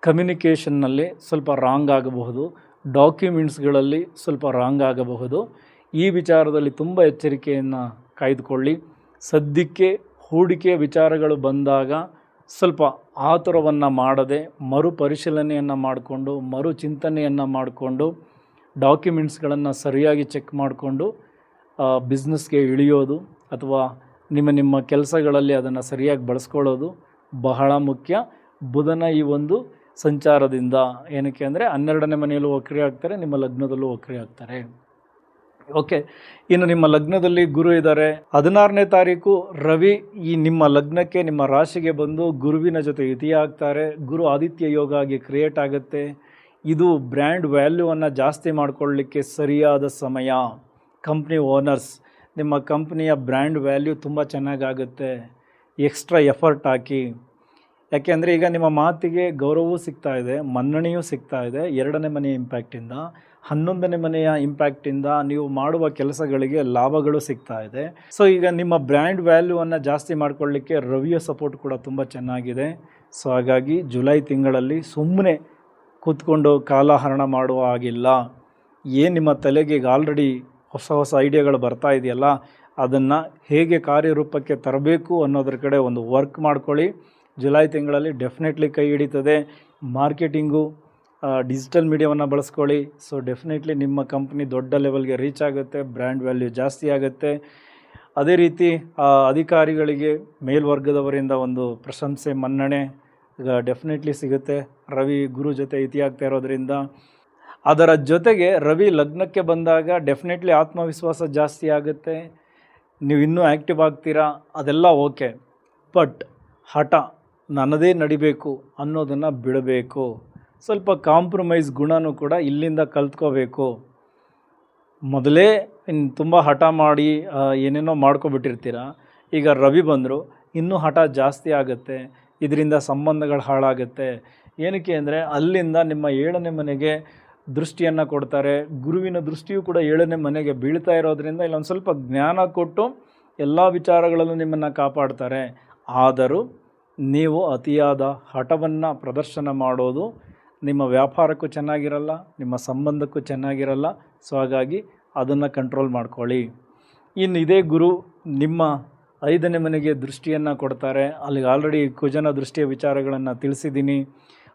ಕಮ್ಯುನಿಕೇಷನ್ನಲ್ಲಿ ಸ್ವಲ್ಪ ರಾಂಗ್ ಆಗಬಹುದು, ಡಾಕ್ಯುಮೆಂಟ್ಸ್ಗಳಲ್ಲಿ ಸ್ವಲ್ಪ ರಾಂಗ್ ಆಗಬಹುದು. ಈ ವಿಚಾರದಲ್ಲಿ ತುಂಬ ಎಚ್ಚರಿಕೆಯನ್ನು ಕಾಯ್ದುಕೊಳ್ಳಿ. ಸದ್ಯಕ್ಕೆ ಹೂಡಿಕೆ ವಿಚಾರಗಳು ಬಂದಾಗ ಸ್ವಲ್ಪ ಆತುರವನ್ನು ಮಾಡದೆ ಮರುಪರಿಶೀಲನೆಯನ್ನು ಮಾಡಿಕೊಂಡು, ಮರುಚಿಂತನೆಯನ್ನು ಮಾಡಿಕೊಂಡು, ಡಾಕ್ಯುಮೆಂಟ್ಸ್ಗಳನ್ನು ಸರಿಯಾಗಿ ಚೆಕ್ ಮಾಡಿಕೊಂಡು ಬಿಸ್ನೆಸ್ಗೆ ಇಳಿಯೋದು ಅಥವಾ ನಿಮ್ಮ ಕೆಲಸಗಳಲ್ಲಿ ಅದನ್ನು ಸರಿಯಾಗಿ ಬಳಸ್ಕೊಳ್ಳೋದು ಬಹಳ ಮುಖ್ಯ. ಬುಧನ ಈ ಒಂದು ಸಂಚಾರದಿಂದ ಏನಕ್ಕೆ ಅಂದರೆ 12ನೇ ಮನೆಯಲ್ಲೂ ವಕ್ರಿ ಆಗ್ತಾರೆ, ನಿಮ್ಮ ಲಗ್ನದಲ್ಲೂ ವಕ್ರಿ ಆಗ್ತಾರೆ. ಓಕೆ, ಇನ್ನು ನಿಮ್ಮ ಲಗ್ನದಲ್ಲಿ ಗುರು ಇದ್ದಾರೆ. 16ನೇ ತಾರೀಕು ರವಿ ಈ ನಿಮ್ಮ ಲಗ್ನಕ್ಕೆ, ನಿಮ್ಮ ರಾಶಿಗೆ ಬಂದು ಗುರುವಿನ ಜೊತೆ ಯುತಿ ಆಗ್ತಾರೆ. ಗುರು ಆದಿತ್ಯ ಯೋಗ ಆಗಿ ಕ್ರಿಯೇಟ್ ಆಗುತ್ತೆ. ಇದು ಬ್ರ್ಯಾಂಡ್ ವ್ಯಾಲ್ಯೂವನ್ನು ಜಾಸ್ತಿ ಮಾಡಿಕೊಳ್ಳಲಿಕ್ಕೆ ಸರಿಯಾದ ಸಮಯ. ಕಂಪ್ನಿ ಓನರ್ಸ್, ನಿಮ್ಮ ಕಂಪ್ನಿಯ ಬ್ರ್ಯಾಂಡ್ ವ್ಯಾಲ್ಯೂ ತುಂಬ ಚೆನ್ನಾಗಾಗುತ್ತೆ. ಎಕ್ಸ್ಟ್ರಾ ಎಫರ್ಟ್ ಹಾಕಿ. ಯಾಕೆಂದರೆ ಈಗ ನಿಮ್ಮ ಮಾತಿಗೆ ಗೌರವವೂ ಸಿಗ್ತಾ ಇದೆ, ಮನ್ನಣೆಯೂ ಸಿಗ್ತಾ ಇದೆ 2ನೇ ಮನೆಯ ಇಂಪ್ಯಾಕ್ಟಿಂದ. 11ನೇ ಮನೆಯ ಇಂಪ್ಯಾಕ್ಟಿಂದ ನೀವು ಮಾಡುವ ಕೆಲಸಗಳಿಗೆ ಲಾಭಗಳು ಸಿಗ್ತಾ ಇದೆ. ಸೊ ಈಗ ನಿಮ್ಮ ಬ್ರ್ಯಾಂಡ್ ವ್ಯಾಲ್ಯೂವನ್ನು ಜಾಸ್ತಿ ಮಾಡಿಕೊಳ್ಳಿಕ್ಕೆ ರವಿಯ ಸಪೋರ್ಟ್ ಕೂಡ ತುಂಬ ಚೆನ್ನಾಗಿದೆ. ಸೊ ಹಾಗಾಗಿ ಜುಲೈ ತಿಂಗಳಲ್ಲಿ ಸುಮ್ಮನೆ ಕೂತ್ಕೊಂಡು ಕಾಲಹರಣ ಮಾಡುವ ಹಾಗಿಲ್ಲ. ಏನು ನಿಮ್ಮ ತಲೆಗೆ ಈಗ ಆಲ್ರೆಡಿ ಹೊಸ ಐಡಿಯಾಗಳು ಬರ್ತಾ ಇದೆಯಲ್ಲ, ಅದನ್ನು ಹೇಗೆ ಕಾರ್ಯರೂಪಕ್ಕೆ ತರಬೇಕು ಅನ್ನೋದ್ರ ಕಡೆ ಒಂದು ವರ್ಕ್ ಮಾಡ್ಕೊಳ್ಳಿ. ಜುಲೈ ತಿಂಗಳಲ್ಲಿ ಡೆಫಿನೆಟ್ಲಿ ಕೈ ಹಿಡಿತದೆ. ಮಾರ್ಕೆಟಿಂಗು, ಡಿಜಿಟಲ್ ಮೀಡಿಯಾವನ್ನು ಬಳಸ್ಕೊಳ್ಳಿ. ಸೊ ಡೆಫಿನೆಟ್ಲಿ ನಿಮ್ಮ ಕಂಪ್ನಿ ದೊಡ್ಡ ಲೆವೆಲ್ಗೆ ರೀಚ್ ಆಗುತ್ತೆ, ಬ್ರ್ಯಾಂಡ್ ವ್ಯಾಲ್ಯೂ ಜಾಸ್ತಿ ಆಗುತ್ತೆ. ಅದೇ ರೀತಿ ಅಧಿಕಾರಿಗಳಿಗೆ ಮೇಲ್ವರ್ಗದವರಿಂದ ಒಂದು ಪ್ರಶಂಸೆ, ಮನ್ನಣೆ ಡೆಫಿನೆಟ್ಲಿ ಸಿಗುತ್ತೆ. ರವಿ ಗುರು ಜೊತೆ ಯುತಿ ಆಗ್ತಾ ಇರೋದ್ರಿಂದ. ಅದರ ಜೊತೆಗೆ ರವಿ ಲಗ್ನಕ್ಕೆ ಬಂದಾಗ ಡೆಫಿನೆಟ್ಲಿ ಆತ್ಮವಿಶ್ವಾಸ ಜಾಸ್ತಿ ಆಗುತ್ತೆ, ನೀವು ಇನ್ನೂ ಆ್ಯಕ್ಟಿವ್ ಆಗ್ತೀರಾ, ಅದೆಲ್ಲ ಓಕೆ. ಬಟ್ ಹಠ, ನನ್ನದೇ ನಡಿಬೇಕು ಅನ್ನೋದನ್ನು ಬಿಡಬೇಕು. ಸ್ವಲ್ಪ ಕಾಂಪ್ರಮೈಸ್ ಗುಣನೂ ಕೂಡ ಇಲ್ಲಿಂದ ಕಲ್ತ್ಕೋಬೇಕು. ಮೊದಲೇ ಇನ್ನು ತುಂಬ ಹಠ ಮಾಡಿ ಏನೇನೋ ಮಾಡ್ಕೊಬಿಟ್ಟಿರ್ತೀರ. ಈಗ ರವಿ ಬಂದರು, ಇನ್ನೂ ಹಠ ಜಾಸ್ತಿ ಆಗುತ್ತೆ, ಇದರಿಂದ ಸಂಬಂಧಗಳು ಹಾಳಾಗುತ್ತೆ. ಏನಕ್ಕೆ ಅಂದರೆ ಅಲ್ಲಿಂದ ನಿಮ್ಮ 7ನೇ ಮನೆಗೆ ದೃಷ್ಟಿಯನ್ನು ಕೊಡ್ತಾರೆ. ಗುರುವಿನ ದೃಷ್ಟಿಯೂ ಕೂಡ 7ನೇ ಮನೆಗೆ ಬೀಳ್ತಾ ಇರೋದ್ರಿಂದ ಇಲ್ಲೊಂದು ಸ್ವಲ್ಪ ಜ್ಞಾನ ಕೊಟ್ಟು ಎಲ್ಲ ವಿಚಾರಗಳಲ್ಲೂ ನಿಮ್ಮನ್ನು ಕಾಪಾಡ್ತಾರೆ. ಆದರೂ ನೀವು ಅತಿಯಾದ ಹಠವನ್ನು ಪ್ರದರ್ಶನ ಮಾಡೋದು ನಿಮ್ಮ ವ್ಯಾಪಾರಕ್ಕೂ ಚೆನ್ನಾಗಿರಲ್ಲ, ನಿಮ್ಮ ಸಂಬಂಧಕ್ಕೂ ಚೆನ್ನಾಗಿರಲ್ಲ. ಸೊ ಹಾಗಾಗಿ ಅದನ್ನು ಕಂಟ್ರೋಲ್ ಮಾಡ್ಕೊಳ್ಳಿ. ಇನ್ನು ಇದೇ ಗುರು ನಿಮ್ಮ 5ನೇ ಮನೆಗೆ ದೃಷ್ಟಿಯನ್ನು ಕೊಡ್ತಾರೆ. ಅಲ್ಲಿಗೆ ಆಲ್ರೆಡಿ ಕುಜನ ದೃಷ್ಟಿಯ ವಿಚಾರಗಳನ್ನು ತಿಳಿಸಿದ್ದೀನಿ.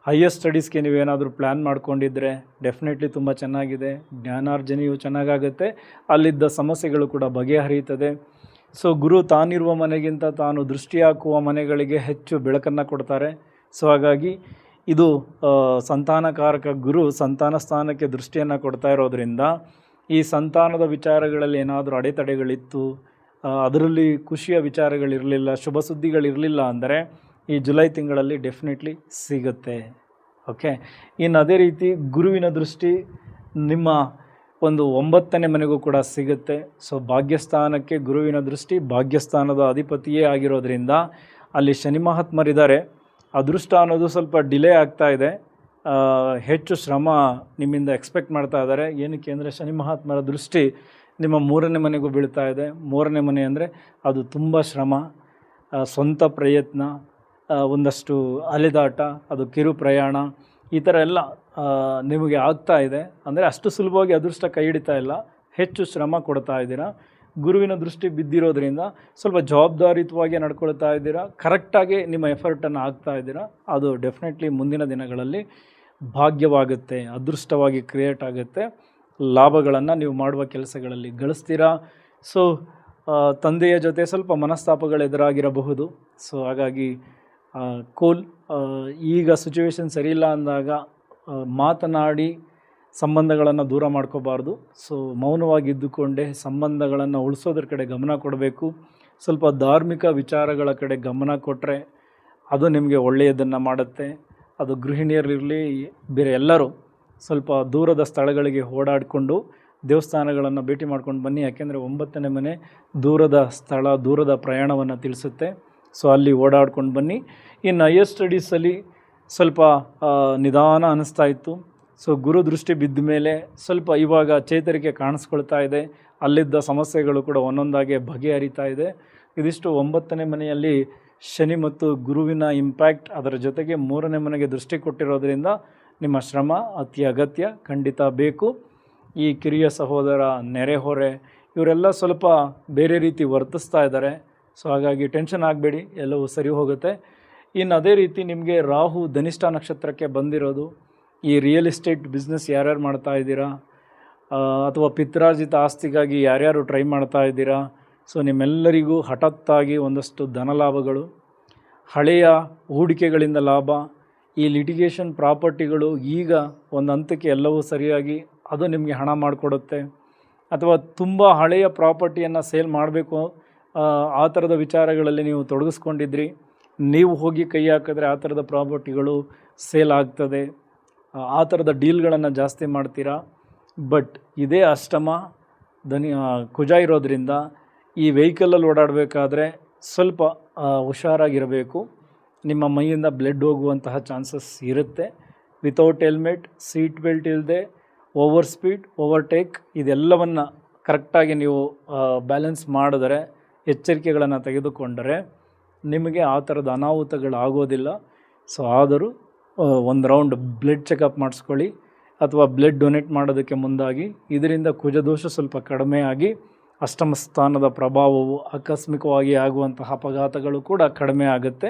ಹೈಯರ್ ಸ್ಟಡೀಸ್ಗೆ ನೀವೇನಾದರೂ ಪ್ಲ್ಯಾನ್ ಮಾಡ್ಕೊಂಡಿದ್ರೆ ಡೆಫಿನೆಟ್ಲಿ ತುಂಬ ಚೆನ್ನಾಗಿದೆ, ಜ್ಞಾನಾರ್ಜನೆಯೂ ಚೆನ್ನಾಗಾಗುತ್ತೆ, ಅಲ್ಲಿದ್ದ ಸಮಸ್ಯೆಗಳು ಕೂಡ ಬಗೆಹರಿಯುತ್ತದೆ. ಸೊ ಗುರು ತಾನಿರುವ ಮನೆಗಿಂತ ತಾನು ದೃಷ್ಟಿ ಹಾಕುವ ಮನೆಗಳಿಗೆ ಹೆಚ್ಚು ಬೆಳಕನ್ನು ಕೊಡ್ತಾರೆ. ಸೊ ಹಾಗಾಗಿ ಇದು ಸಂತಾನಕಾರಕ ಗುರು ಸಂತಾನ ಸ್ಥಾನಕ್ಕೆ ದೃಷ್ಟಿಯನ್ನು ಕೊಡ್ತಾ ಇರೋದ್ರಿಂದ ಈ ಸಂತಾನದ ವಿಚಾರಗಳಲ್ಲಿ ಏನಾದರೂ ಅಡೆತಡೆಗಳಿತ್ತು, ಅದರಲ್ಲಿ ಖುಷಿಯ ವಿಚಾರಗಳಿರಲಿಲ್ಲ, ಶುಭ ಸುದ್ದಿಗಳಿರಲಿಲ್ಲ ಅಂದರೆ ಈ ಜುಲೈ ತಿಂಗಳಲ್ಲಿ ಡೆಫಿನೆಟ್ಲಿ ಸಿಗುತ್ತೆ. ಓಕೆ. ಇನ್ನು ಅದೇ ರೀತಿ ಗುರುವಿನ ದೃಷ್ಟಿ ನಿಮ್ಮ ಒಂದು 9ನೇ ಮನೆಗೂ ಕೂಡ ಸಿಗುತ್ತೆ. ಸೊ ಭಾಗ್ಯಸ್ಥಾನಕ್ಕೆ ಗುರುವಿನ ದೃಷ್ಟಿ, ಭಾಗ್ಯಸ್ಥಾನದ ಅಧಿಪತಿಯೇ ಆಗಿರೋದ್ರಿಂದ ಅಲ್ಲಿ ಶನಿ ಮಹಾತ್ಮರಿದ್ದಾರೆ. ಅದೃಷ್ಟ ಅನ್ನೋದು ಸ್ವಲ್ಪ ಡಿಲೇ ಆಗ್ತಾ ಇದೆ, ಹೆಚ್ಚು ಶ್ರಮ ನಿಮ್ಮಿಂದ ಎಕ್ಸ್ಪೆಕ್ಟ್ ಮಾಡ್ತಾ ಇದ್ದಾರೆ. ಏನಕ್ಕೆ ಅಂದರೆ ಶನಿ ಮಹಾತ್ಮರ ದೃಷ್ಟಿ ನಿಮ್ಮ 3ನೇ ಮನೆಗೂ ಬೀಳ್ತಾ ಇದೆ. 3ನೇ ಮನೆ ಅಂದರೆ ಅದು ತುಂಬ ಶ್ರಮ, ಸ್ವಂತ ಪ್ರಯತ್ನ, ಒಂದಷ್ಟು ಅಲೆದಾಟ, ಅದು ಕಿರು ಪ್ರಯಾಣ, ಈ ಥರ ಎಲ್ಲ ನಿಮಗೆ ಆಗ್ತಾ ಇದೆ. ಅಂದರೆ ಅಷ್ಟು ಸುಲಭವಾಗಿ ಅದೃಷ್ಟ ಕೈ ಹಿಡಿತಾ ಇಲ್ಲ, ಹೆಚ್ಚು ಶ್ರಮ ಕೊಡ್ತಾ ಇದ್ದೀರಾ. ಗುರುವಿನ ದೃಷ್ಟಿ ಬಿದ್ದಿರೋದ್ರಿಂದ ಸ್ವಲ್ಪ ಜವಾಬ್ದಾರಿಯುತವಾಗಿ ನಡ್ಕೊಳ್ತಾ ಇದ್ದೀರಾ, ಕರೆಕ್ಟಾಗಿ ನಿಮ್ಮ ಎಫರ್ಟನ್ನು ಹಾಕ್ತಾ ಇದ್ದೀರಾ. ಅದು ಡೆಫಿನೆಟ್ಲಿ ಮುಂದಿನ ದಿನಗಳಲ್ಲಿ ಭಾಗ್ಯವಾಗುತ್ತೆ, ಅದೃಷ್ಟವಾಗಿ ಕ್ರಿಯೇಟ್ ಆಗುತ್ತೆ, ಲಾಭಗಳನ್ನು ನೀವು ಮಾಡುವ ಕೆಲಸಗಳಲ್ಲಿ ಗಳಿಸ್ತೀರಾ. ಸೊ ತಂದೆಯ ಜೊತೆ ಸ್ವಲ್ಪ ಮನಸ್ತಾಪಗಳು ಎದುರಾಗಿರಬಹುದು. ಸೊ ಹಾಗಾಗಿ ಕೂಲ್. ಈಗ ಸಿಚುವೇಶನ್ ಸರಿಯಿಲ್ಲ ಅಂದಾಗ ಮಾತನಾಡಿ ಸಂಬಂಧಗಳನ್ನು ದೂರ ಮಾಡ್ಕೋಬಾರ್ದು. ಸೊ ಮೌನವಾಗಿದ್ದುಕೊಂಡೇ ಸಂಬಂಧಗಳನ್ನು ಉಳಿಸೋದ್ರ ಕಡೆ ಗಮನ ಕೊಡಬೇಕು. ಸ್ವಲ್ಪ ಧಾರ್ಮಿಕ ವಿಚಾರಗಳ ಕಡೆ ಗಮನ ಕೊಟ್ಟರೆ ಅದು ನಿಮಗೆ ಒಳ್ಳೆಯದನ್ನು ಮಾಡುತ್ತೆ. ಅದು ಗೃಹಿಣಿಯರಿರಲಿ, ಬೇರೆ ಎಲ್ಲರೂ ಸ್ವಲ್ಪ ದೂರದ ಸ್ಥಳಗಳಿಗೆ ಓಡಾಡಿಕೊಂಡು ದೇವಸ್ಥಾನಗಳನ್ನು ಭೇಟಿ ಮಾಡ್ಕೊಂಡು ಬನ್ನಿ. ಯಾಕೆಂದರೆ 9ನೇ ಮನೆ ದೂರದ ಸ್ಥಳ, ದೂರದ ಪ್ರಯಾಣವನ್ನು ತಿಳಿಸುತ್ತೆ. ಸೊ ಅಲ್ಲಿ ಓಡಾಡ್ಕೊಂಡು ಬನ್ನಿ. ಇನ್ನು ಹೈಯರ್ ಸ್ಟಡೀಸಲ್ಲಿ ಸ್ವಲ್ಪ ನಿಧಾನ ಅನ್ನಿಸ್ತಾ ಇತ್ತು. ಸೊ ಗುರು ದೃಷ್ಟಿ ಬಿದ್ದ ಮೇಲೆ ಸ್ವಲ್ಪ ಇವಾಗ ಚೇತರಿಕೆ ಕಾಣಿಸ್ಕೊಳ್ತಾ ಇದೆ. ಅಲ್ಲಿದ್ದ ಸಮಸ್ಯೆಗಳು ಕೂಡ ಒಂದೊಂದಾಗಿ ಬಗೆಹರಿತಾ ಇದೆ. ಇದಿಷ್ಟು 9ನೇ ಮನೆಯಲ್ಲಿ ಶನಿ ಮತ್ತು ಗುರುವಿನ ಇಂಪ್ಯಾಕ್ಟ್, ಅದರ ಜೊತೆಗೆ 3ನೇ ಮನೆಗೆ ದೃಷ್ಟಿ ಕೊಟ್ಟಿರೋದ್ರಿಂದ ನಿಮ್ಮ ಶ್ರಮ ಅತಿ ಅಗತ್ಯ, ಖಂಡಿತ ಬೇಕು. ಈ ಕಿರಿಯ ಸಹೋದರ, ನೆರೆಹೊರೆ ಇವರೆಲ್ಲ ಸ್ವಲ್ಪ ಬೇರೆ ರೀತಿ ವರ್ತಿಸ್ತಾ ಇದ್ದಾರೆ. ಸೊ ಹಾಗಾಗಿ ಟೆನ್ಷನ್ ಆಗಬೇಡಿ, ಎಲ್ಲವೂ ಸರಿ ಹೋಗುತ್ತೆ. ಇನ್ನು ಅದೇ ರೀತಿ ನಿಮಗೆ ರಾಹು ಧನಿಷ್ಠ ನಕ್ಷತ್ರಕ್ಕೆ ಬಂದಿರೋದು. ಈ ರಿಯಲ್ ಎಸ್ಟೇಟ್ ಬಿಸ್ನೆಸ್ ಯಾರ್ಯಾರು ಮಾಡ್ತಾ ಇದ್ದೀರಾ, ಅಥವಾ ಪಿತ್ರಾರ್ಜಿತ ಆಸ್ತಿಗಾಗಿ ಯಾರ್ಯಾರು ಟ್ರೈ ಮಾಡ್ತಾ ಇದ್ದೀರಾ, ಸೊ ನಿಮ್ಮೆಲ್ಲರಿಗೂ ಹಠಾತ್ತಾಗಿ ಒಂದಷ್ಟು ಧನಲಾಭಗಳು, ಹಳೆಯ ಹೂಡಿಕೆಗಳಿಂದ ಲಾಭ, ಈ ಲಿಟಿಗೇಷನ್ ಪ್ರಾಪರ್ಟಿಗಳು ಈಗ ಒಂದು ಹಂತಕ್ಕೆ ಎಲ್ಲವೂ ಸರಿಯಾಗಿ ಅದು ನಿಮಗೆ ಹಣ ಮಾಡಿಕೊಡುತ್ತೆ. ಅಥವಾ ತುಂಬ ಹಳೆಯ ಪ್ರಾಪರ್ಟಿಯನ್ನು ಸೇಲ್ ಮಾಡಬೇಕು, ಆ ಥರದ ವಿಚಾರಗಳಲ್ಲಿ ನೀವು ತೊಡಗಿಸ್ಕೊಂಡಿದ್ರಿ, ನೀವು ಹೋಗಿ ಕೈ ಹಾಕಿದ್ರೆ ಆ ಥರದ ಪ್ರಾಪರ್ಟಿಗಳು ಸೇಲ್ ಆಗ್ತದೆ, ಆ ಥರದ ಡೀಲ್ಗಳನ್ನು ಜಾಸ್ತಿ ಮಾಡ್ತೀರಾ. ಬಟ್ ಇದೇ ಅಷ್ಟಮ ಕುಜ ಇರೋದ್ರಿಂದ ಈ ವೆಹಿಕಲಲ್ಲಿ ಓಡಾಡಬೇಕಾದ್ರೆ ಸ್ವಲ್ಪ ಹುಷಾರಾಗಿರಬೇಕು. ನಿಮ್ಮ ಮೈಯಿಂದ ಬ್ಲಡ್ ಹೋಗುವಂತಹ ಚಾನ್ಸಸ್ ಇರುತ್ತೆ. ವಿತೌಟ್ ಹೆಲ್ಮೆಟ್, ಸೀಟ್ ಬೆಲ್ಟ್ ಇಲ್ಲದೆ, ಓವರ್ ಸ್ಪೀಡ್, ಓವರ್ಟೇಕ್ ಇದೆಲ್ಲವನ್ನು ಕರೆಕ್ಟಾಗಿ ನೀವು ಬ್ಯಾಲೆನ್ಸ್ ಮಾಡಿದರೆ, ಎಚ್ಚರಿಕೆಗಳನ್ನು ತೆಗೆದುಕೊಂಡರೆ ನಿಮಗೆ ಆ ಥರದ ಅನಾಹುತಗಳಾಗೋದಿಲ್ಲ. ಸೊ ಆದರೂ ಒಂದು ರೌಂಡ್ ಬ್ಲಡ್ ಚೆಕಪ್ ಮಾಡಿಸ್ಕೊಳ್ಳಿ, ಅಥವಾ ಬ್ಲಡ್ ಡೊನೇಟ್ ಮಾಡೋದಕ್ಕೆ ಮುಂದಾಗಿ. ಇದರಿಂದ ಕುಜದೋಷ ಸ್ವಲ್ಪ ಕಡಿಮೆ ಆಗಿ ಅಷ್ಟಮ ಸ್ಥಾನದ ಪ್ರಭಾವವು ಆಕಸ್ಮಿಕವಾಗಿ ಆಗುವಂತಹ ಅಪಘಾತಗಳು ಕೂಡ ಕಡಿಮೆ ಆಗುತ್ತೆ.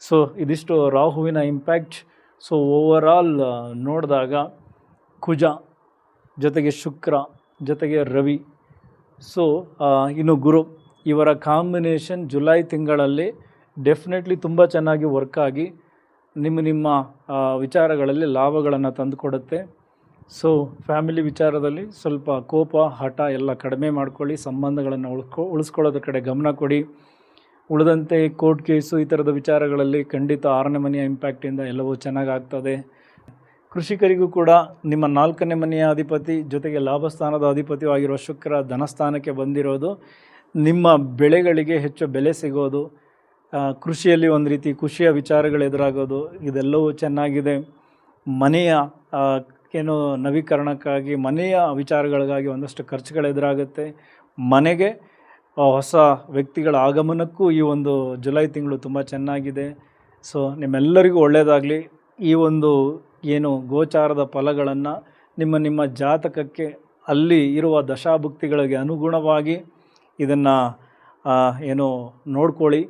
ಸೊ ಇದಿಷ್ಟು ರಾಹುವಿನ ಇಂಪ್ಯಾಕ್ಟ್. ಸೊ ಓವರಾಲ್ ನೋಡಿದಾಗ ಕುಜ ಜೊತೆಗೆ ಶುಕ್ರ ಜೊತೆಗೆ ರವಿ, ಸೊ ಇನ್ನು ಗುರು, ಇವರ ಕಾಂಬಿನೇಷನ್ ಜುಲೈ ತಿಂಗಳಲ್ಲಿ ಡೆಫಿನೆಟ್ಲಿ ತುಂಬ ಚೆನ್ನಾಗಿ ವರ್ಕ್ ಆಗಿ ನಿಮ್ಮ ವಿಚಾರಗಳಲ್ಲಿ ಲಾಭಗಳನ್ನು ತಂದುಕೊಡುತ್ತೆ. ಸೊ ಫ್ಯಾಮಿಲಿ ವಿಚಾರದಲ್ಲಿ ಸ್ವಲ್ಪ ಕೋಪ, ಹಠ ಎಲ್ಲ ಕಡಿಮೆ ಮಾಡ್ಕೊಳ್ಳಿ. ಸಂಬಂಧಗಳನ್ನು ಉಳಿಸ್ಕೊಳ್ಳೋದ್ರ ಕಡೆ ಗಮನ ಕೊಡಿ. ಉಳಿದಂತೆ ಕೋರ್ಟ್ ಕೇಸು ಈ ಥರದ ವಿಚಾರಗಳಲ್ಲಿ ಖಂಡಿತ 6ನೇ ಮನೆಯ ಇಂಪ್ಯಾಕ್ಟಿಂದ ಎಲ್ಲವೂ ಚೆನ್ನಾಗಾಗ್ತದೆ. ಕೃಷಿಕರಿಗೂ ಕೂಡ ನಿಮ್ಮ 4ನೇ ಮನೆಯ ಅಧಿಪತಿ ಜೊತೆಗೆ ಲಾಭಸ್ಥಾನದ ಅಧಿಪತಿಯೂ ಆಗಿರುವ ಶುಕ್ರ ಧನಸ್ಥಾನಕ್ಕೆ ಬಂದಿರೋದು ನಿಮ್ಮ ಬೆಳೆಗಳಿಗೆ ಹೆಚ್ಚು ಬೆಲೆ ಸಿಗೋದು, ಕೃಷಿಯಲ್ಲಿ ಒಂದು ರೀತಿ ಖುಷಿಯ ವಿಚಾರಗಳು ಎದುರಾಗೋದು ಇದೆಲ್ಲವೂ ಚೆನ್ನಾಗಿದೆ. ಮನೆಯ ಏನು ನವೀಕರಣಕ್ಕಾಗಿ ಮನೆಯ ವಿಚಾರಗಳಿಗಾಗಿ ಒಂದಷ್ಟು ಖರ್ಚುಗಳು ಎದುರಾಗುತ್ತೆ. ಮನೆಗೆ ಹೊಸ ವ್ಯಕ್ತಿಗಳ ಆಗಮನಕ್ಕೂ ಈ ಒಂದು ಜುಲೈ ತಿಂಗಳು ತುಂಬ ಚೆನ್ನಾಗಿದೆ. ಸೊ ನಿಮ್ಮೆಲ್ಲರಿಗೂ ಒಳ್ಳೆಯದಾಗಲಿ. ಈ ಒಂದು ಏನು ಗೋಚಾರದ ಫಲಗಳನ್ನು ನಿಮ್ಮ ಜಾತಕಕ್ಕೆ ಅಲ್ಲಿ ಇರುವ ದಶಾಭುಕ್ತಿಗಳಿಗೆ ಅನುಗುಣವಾಗಿ ಇದನ್ನು ಏನು ನೋಡ್ಕೊಳ್ಳಿ.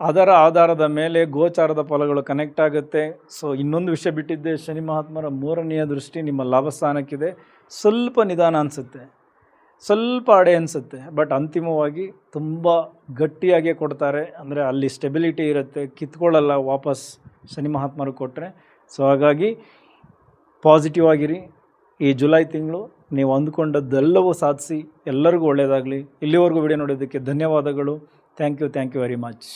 ಅದರ ಆಧಾರದ ಮೇಲೆ ಗೋಚಾರದ ಫಲಗಳು ಕನೆಕ್ಟ್ ಆಗುತ್ತೆ. ಸೊ ಇನ್ನೊಂದು ವಿಷಯ ಬಿಟ್ಟಿದ್ದೆ, ಶನಿ ಮಹಾತ್ಮರ 3ನೆಯ ದೃಷ್ಟಿ ನಿಮ್ಮ ಲಾಭಸ್ಥಾನಕ್ಕಿದೆ. ಸ್ವಲ್ಪ ನಿಧಾನ ಅನಿಸುತ್ತೆ, ಸ್ವಲ್ಪ ಅಡೆ ಅನಿಸುತ್ತೆ, ಬಟ್ ಅಂತಿಮವಾಗಿ ತುಂಬ ಗಟ್ಟಿಯಾಗೇ ಕೊಡ್ತಾರೆ. ಅಂದರೆ ಅಲ್ಲಿ ಸ್ಟೆಬಿಲಿಟಿ ಇರುತ್ತೆ, ಕಿತ್ಕೊಳ್ಳಲ್ಲ ವಾಪಸ್ ಶನಿ ಮಹಾತ್ಮರು ಕೊಟ್ಟರೆ. ಸೊ ಹಾಗಾಗಿ ಪಾಸಿಟಿವ್ ಆಗಿರಿ. ಈ ಜುಲೈ ತಿಂಗಳು ನೀವು ಅಂದ್ಕೊಂಡದ್ದೆಲ್ಲವೂ ಸಾಧಿಸಿ. ಎಲ್ಲರಿಗೂ ಒಳ್ಳೆಯದಾಗಲಿ. ಇಲ್ಲಿವರೆಗೂ ವಿಡಿಯೋ ನೋಡೋದಕ್ಕೆ ಧನ್ಯವಾದಗಳು. Thank you very much.